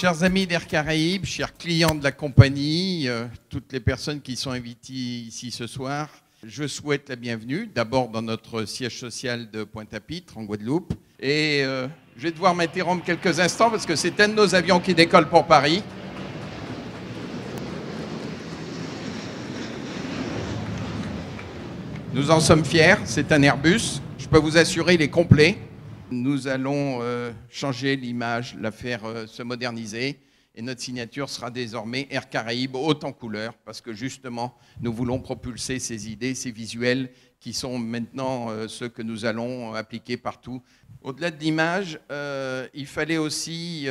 Chers amis d'Air Caraïbes, chers clients de la compagnie, toutes les personnes qui sont invitées ici ce soir, je souhaite la bienvenue, d'abord dans notre siège social de Pointe-à-Pitre, en Guadeloupe. Et je vais devoir m'interrompre quelques instants parce que c'est un de nos avions qui décolle pour Paris. Nous en sommes fiers, c'est un Airbus. Je peux vous assurer, il est complet. Nous allons changer l'image, la faire se moderniser. Et notre signature sera désormais Air Caraïbes haute en couleur, parce que justement, nous voulons propulser ces idées, ces visuels qui sont maintenant ceux que nous allons appliquer partout. Au-delà de l'image, il fallait aussi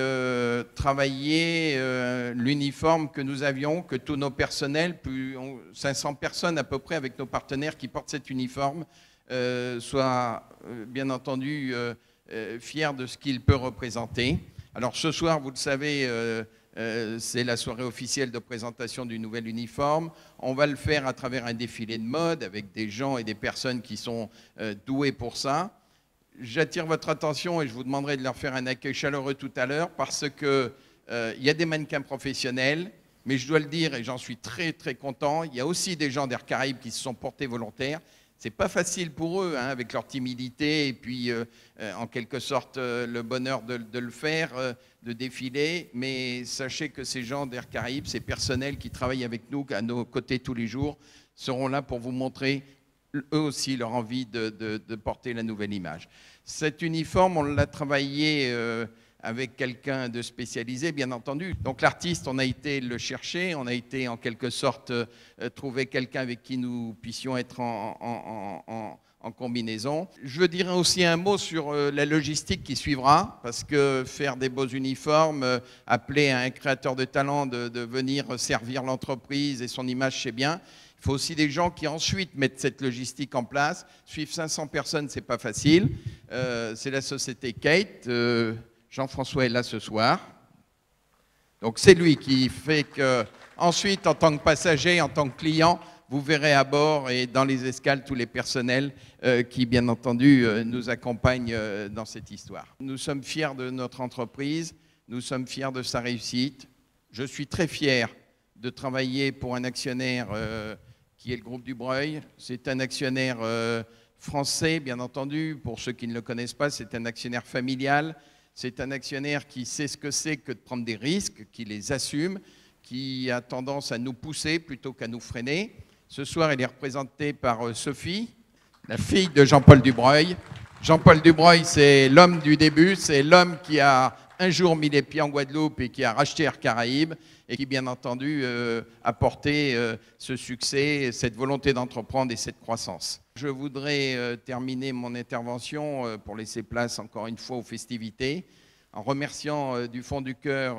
travailler l'uniforme que nous avions, que tous nos personnels, plus 500 personnes à peu près avec nos partenaires qui portent cet uniforme, soient bien entendu fiers de ce qu'il peut représenter. Alors ce soir, vous le savez, c'est la soirée officielle de présentation du nouvel uniforme. On va le faire à travers un défilé de mode avec des gens et des personnes qui sont doués pour ça. J'attire votre attention et je vous demanderai de leur faire un accueil chaleureux tout à l'heure parce que il y a des mannequins professionnels, mais je dois le dire et j'en suis très très content, il y a aussi des gens d'Air Caraïbes qui se sont portés volontaires. C'est pas facile pour eux, hein, avec leur timidité et puis en quelque sorte le bonheur de le faire, de défiler. Mais sachez que ces gens d'Air Caraïbes, ces personnels qui travaillent avec nous, à nos côtés tous les jours, seront là pour vous montrer eux aussi leur envie de porter la nouvelle image. Cet uniforme, on l'a travaillé avec quelqu'un de spécialisé, bien entendu. Donc l'artiste, on a été le chercher, on a été en quelque sorte trouver quelqu'un avec qui nous puissions être en combinaison. Je dirais aussi un mot sur la logistique qui suivra, parce que faire des beaux uniformes, appeler à un créateur de talent de venir servir l'entreprise et son image, c'est bien. Il faut aussi des gens qui ensuite mettent cette logistique en place. Suivre 500 personnes, c'est pas facile. C'est la société Kate. Jean-François est là ce soir. Donc c'est lui qui fait que, ensuite, en tant que passager, en tant que client, vous verrez à bord et dans les escales tous les personnels qui, bien entendu, nous accompagnent dans cette histoire. Nous sommes fiers de notre entreprise, nous sommes fiers de sa réussite. Je suis très fier de travailler pour un actionnaire qui est le groupe Dubreuil. C'est un actionnaire français, bien entendu. Pour ceux qui ne le connaissent pas, c'est un actionnaire familial. C'est un actionnaire qui sait ce que c'est que de prendre des risques, qui les assume, qui a tendance à nous pousser plutôt qu'à nous freiner. Ce soir, elle est représentée par Sophie, la fille de Jean-Paul Dubreuil. Jean-Paul Dubreuil, c'est l'homme du début, c'est l'homme qui a un jour mis les pieds en Guadeloupe et qui a racheté Air Caraïbes et qui, bien entendu, a porté ce succès, cette volonté d'entreprendre et cette croissance. Je voudrais terminer mon intervention pour laisser place encore une fois aux festivités en remerciant du fond du cœur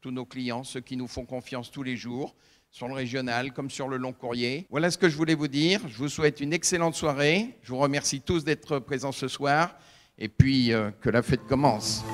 tous nos clients, ceux qui nous font confiance tous les jours, sur le régional comme sur le long courrier. Voilà ce que je voulais vous dire. Je vous souhaite une excellente soirée. Je vous remercie tous d'être présents ce soir et puis que la fête commence.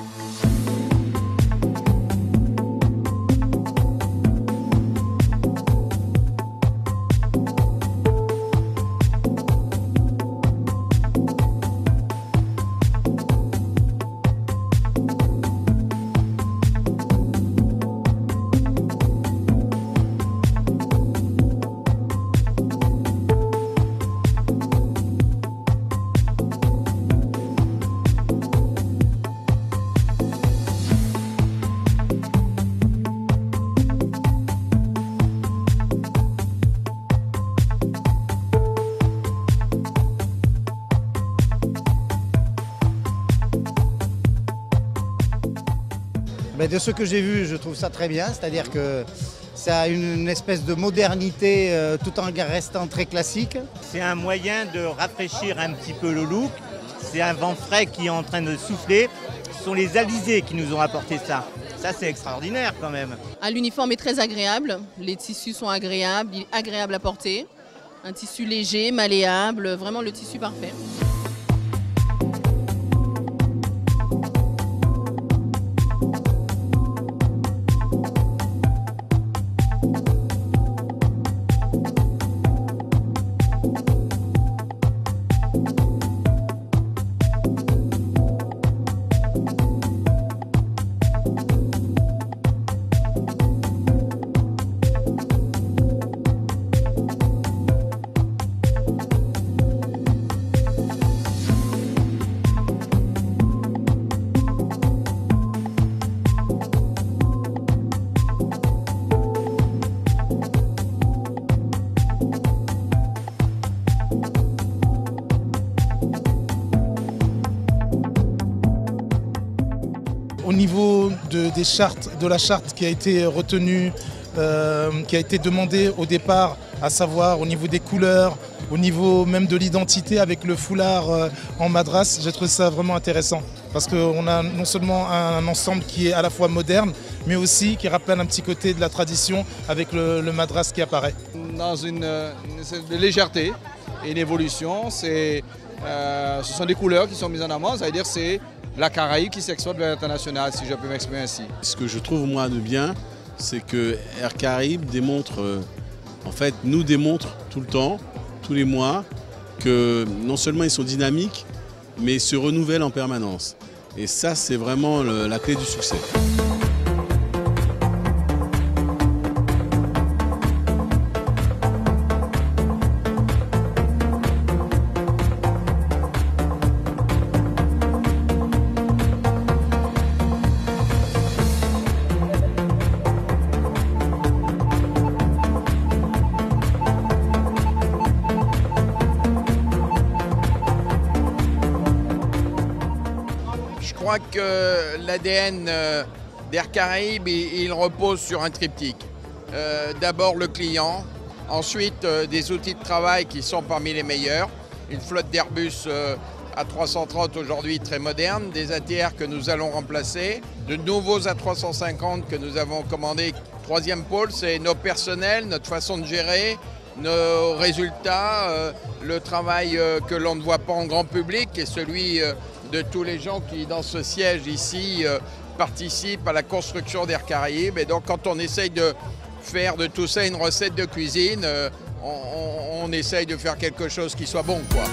De ce que j'ai vu, je trouve ça très bien, c'est-à-dire que ça a une espèce de modernité tout en restant très classique. C'est un moyen de rafraîchir un petit peu le look, c'est un vent frais qui est en train de souffler. Ce sont les alizés qui nous ont apporté ça. Ça, c'est extraordinaire quand même. L'uniforme est très agréable, les tissus sont agréables, il est agréable à porter. Un tissu léger, malléable, vraiment le tissu parfait. au niveau de la charte qui a été retenue, qui a été demandée au départ, à savoir au niveau des couleurs, au niveau même de l'identité avec le foulard en madras, j'ai trouvé ça vraiment intéressant. Parce qu'on a non seulement un ensemble qui est à la fois moderne, mais aussi qui rappelle un petit côté de la tradition avec le madras qui apparaît. Dans une légèreté et une évolution, ce sont des couleurs qui sont mises en avant, ça veut dire que c'est la Caraïbe qui s'exporte vers l'international, si je peux m'exprimer ainsi. Ce que je trouve moi de bien, c'est que Air Caraïbes nous démontre tout le temps, tous les mois, que non seulement ils sont dynamiques, mais ils se renouvellent en permanence. Et ça, c'est vraiment la clé du succès. Je crois que l'ADN d'Air Caraïbes, il repose sur un triptyque. D'abord le client, ensuite des outils de travail qui sont parmi les meilleurs, une flotte d'Airbus A330 aujourd'hui très moderne, des ATR que nous allons remplacer, de nouveaux A350 que nous avons commandés. Troisième pôle, c'est nos personnels, notre façon de gérer, nos résultats, le travail que l'on ne voit pas en grand public et celui de tous les gens qui, dans ce siège ici, participent à la construction d'Air Caraïbes. Et donc, quand on essaye de faire de tout ça une recette de cuisine, on essaye de faire quelque chose qui soit bon, quoi.